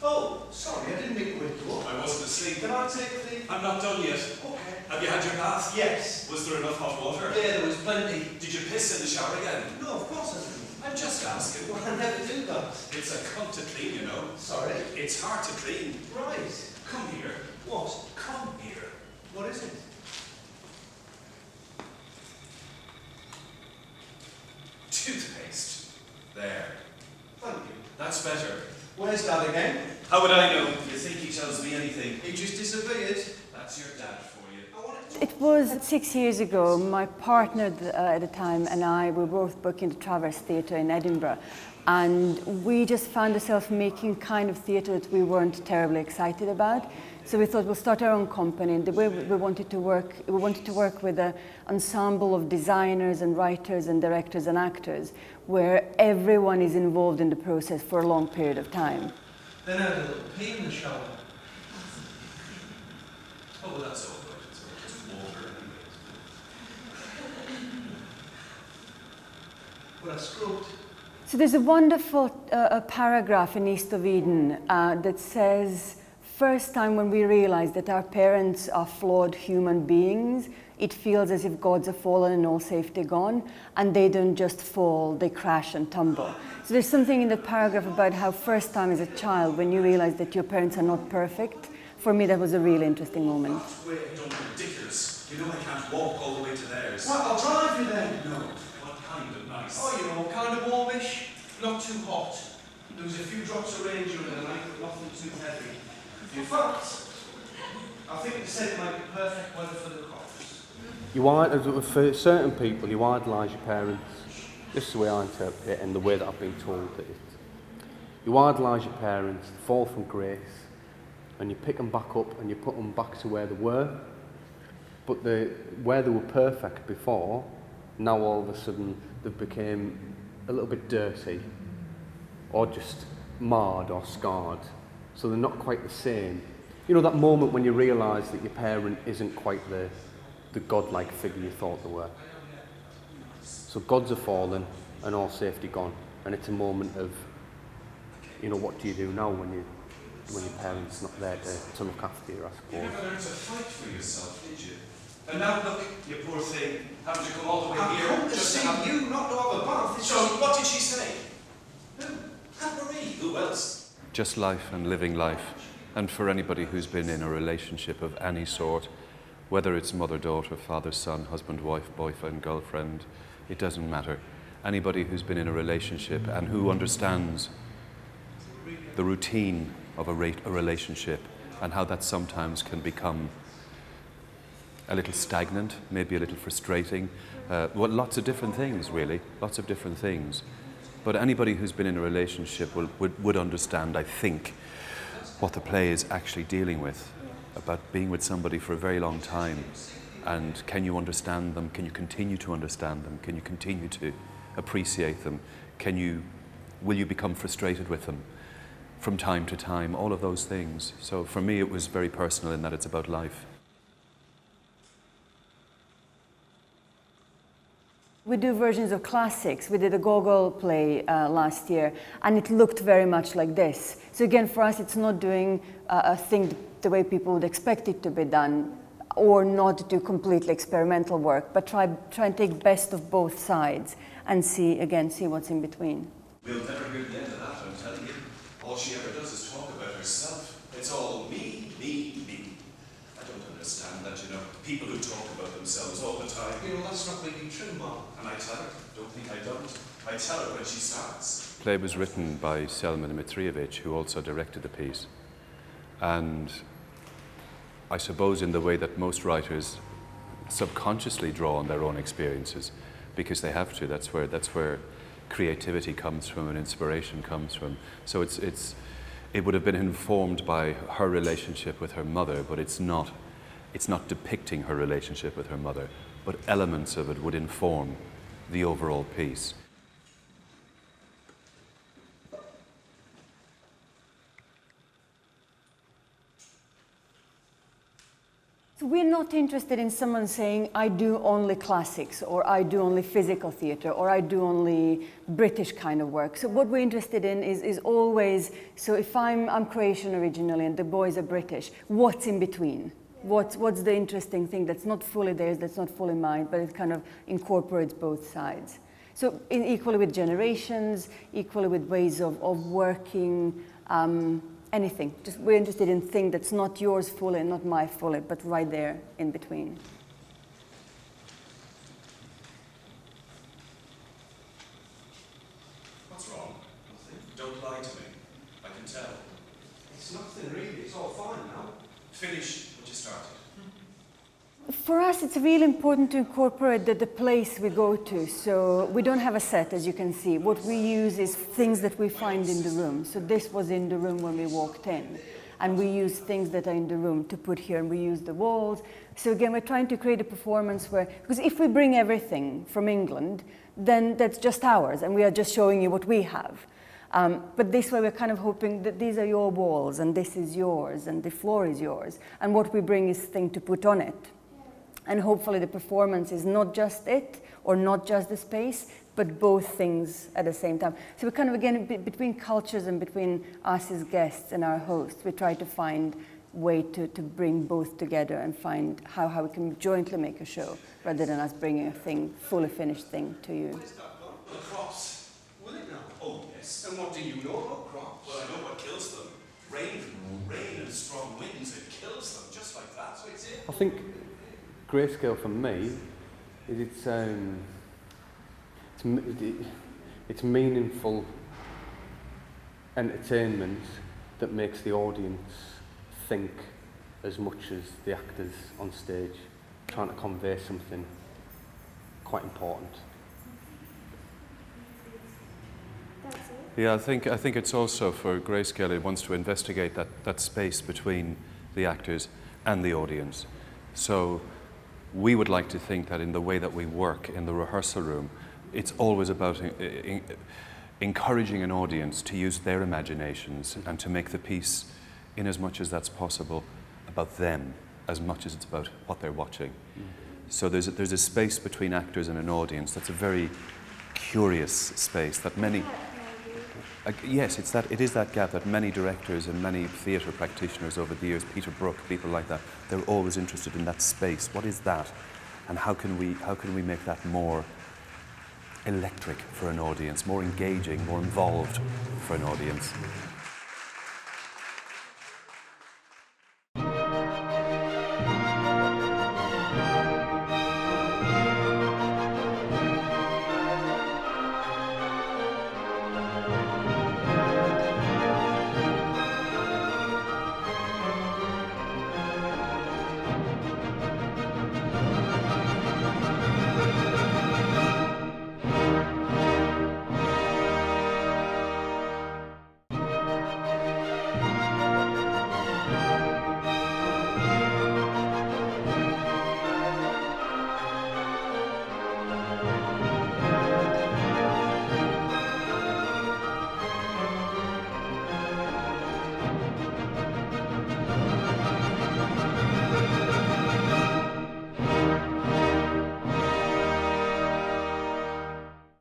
Oh, sorry, I didn't mean to wake you up. I wasn't asleep. Can I take the... I'm not done yet. Okay. Have you had your bath? Yes. Was there enough hot water? Yeah, there was plenty. Did you piss in the shower again? No, of course I didn't. I'm just asking. Well, I never do that. It's a cunt to clean, you know. Sorry? It's hard to clean. Right. Come here. What? Come here. What is it? Toothpaste. There. Thank you. That's better. Where's Dad again? How would I know? You think he tells me anything? He just disappeared. That's your dad for you. It was 6 years ago. My partner at the time and I were both booking the Traverse Theatre in Edinburgh, and we just found ourselves making kind of theatre that we weren't terribly excited about. So we thought we'll start our own company, and the way we wanted to work with an ensemble of designers and writers and directors and actors, where everyone is involved in the process for a long period of time. Then I had a little pee in the shower. Oh, well, that's all right. It's just water anyway. But I scrubbed. So there's a wonderful paragraph in East of Eden that says, first time when we realize that our parents are flawed human beings, it feels as if gods have fallen and all safety gone, and they don't just fall, they crash and tumble. So there's something in that paragraph about how first time as a child, when you realize that your parents are not perfect, for me that was a really interesting moment. Wait, don't be ridiculous. You know I can't walk all the way to theirs. Well, I'll drive you then. No. What kind of nice? Oh, you know, kind of warmish, not too hot. There was a few drops of rain during the night, but nothing too heavy. In fact, I think they said it might be perfect weather for the crops. For certain people, you idolise your parents. This is the way I interpret it and the way that I've been told it. You idolise your parents, fall from grace, and you pick them back up and you put them back to where they were. But where they were perfect before, now all of a sudden they became a little bit dirty, or just marred or scarred. So they're not quite the same. You know, that moment when you realise that your parent isn't quite the godlike figure you thought they were. So gods are fallen and all safety gone, and it's a moment of, you know, what do you do now when your parents not there to look after you, I suppose. You never learned to fight for yourself, did you? And now look, you poor thing, having to come all the way here I've come to just see to have you, not to have a bath. So what did she say? Who? Anne-Marie. Who else? Just life and living life. And for anybody who's been in a relationship of any sort, whether it's mother-daughter, father-son, husband-wife, boyfriend, girlfriend, it doesn't matter. Anybody who's been in a relationship and who understands the routine of a relationship and how that sometimes can become a little stagnant, maybe a little frustrating. Well, lots of different things, really, lots of different things. But anybody who's been in a relationship would understand, I think, what the play is actually dealing with, about being with somebody for a very long time. And can you understand them? Can you continue to understand them? Can you continue to appreciate them? Will you become frustrated with them from time to time? All of those things. So for me, it was very personal in that it's about life. We do versions of classics. We did a Gogol play last year, and it looked very much like this. So again, for us, it's not doing a thing the way people would expect it to be done, or not do completely experimental work, but try and take best of both sides and see what's in between. We'll never hear the end of that, I'm telling you. All she ever does is talk about herself. It's all me, me, me. I don't understand that, you know. People who talk about themselves all the time. You know, that's not really true, Mom. And I tell her, don't think I don't. I tell her when she starts. The play was written by Selsma Dimitrievich, who also directed the piece. And I suppose in the way that most writers subconsciously draw on their own experiences, because they have to. That's where creativity comes from and inspiration comes from. So it would have been informed by her relationship with her mother, but it's not depicting her relationship with her mother, but elements of it would inform the overall piece. So we're not interested in someone saying, I do only classics, or I do only physical theatre, or I do only British kind of work. So what we're interested in is always, so if I'm Croatian originally and the boys are British, what's in between? What's the interesting thing that's not fully theirs, that's not fully mine, but it kind of incorporates both sides. So equally with generations, equally with ways of working, anything. Just we're interested in thing that's not yours fully, not my fully, but right there in between. What's wrong? Nothing. Don't lie to me. I can tell. It's nothing really, it's all fine now. Finish what you started. For us, it's really important to incorporate the place we go to. So we don't have a set, as you can see. What we use is things that we find in the room. So this was in the room when we walked in. And we use things that are in the room to put here, and we use the walls. So again, we're trying to create a performance where, because if we bring everything from England, then that's just ours, and we are just showing you what we have. But this way, we're kind of hoping that these are your walls, and this is yours, and the floor is yours. And what we bring is thing to put on it. And hopefully the performance is not just it, or not just the space, but both things at the same time. So we're kind of, again, between cultures and between us as guests and our hosts, we try to find a way to bring both together and find how we can jointly make a show, rather than us bringing a thing, fully finished thing to you. What is that got? The crops. Will it now? Oh, yes. And what do you know about crops? Well, I know what kills them. Rain and strong winds, it kills them, just like that. So it's it. I think grayscale for me is it's meaningful entertainment that makes the audience think as much as the actors on stage, trying to convey something quite important. Yeah, I think it's also for grayscale, it wants to investigate that space between the actors and the audience. So we would like to think that in the way that we work in the rehearsal room, it's always about encouraging an audience to use their imaginations and to make the piece, in as much as that's possible, about them as much as it's about what they're watching. So there's a space between actors and an audience that's a very curious space that many... yes, it is that gap that many directors and many theatre practitioners over the years, Peter Brook, people like that, they're always interested in that space. What is that? And how can we make that more electric for an audience, more engaging, more involved for an audience?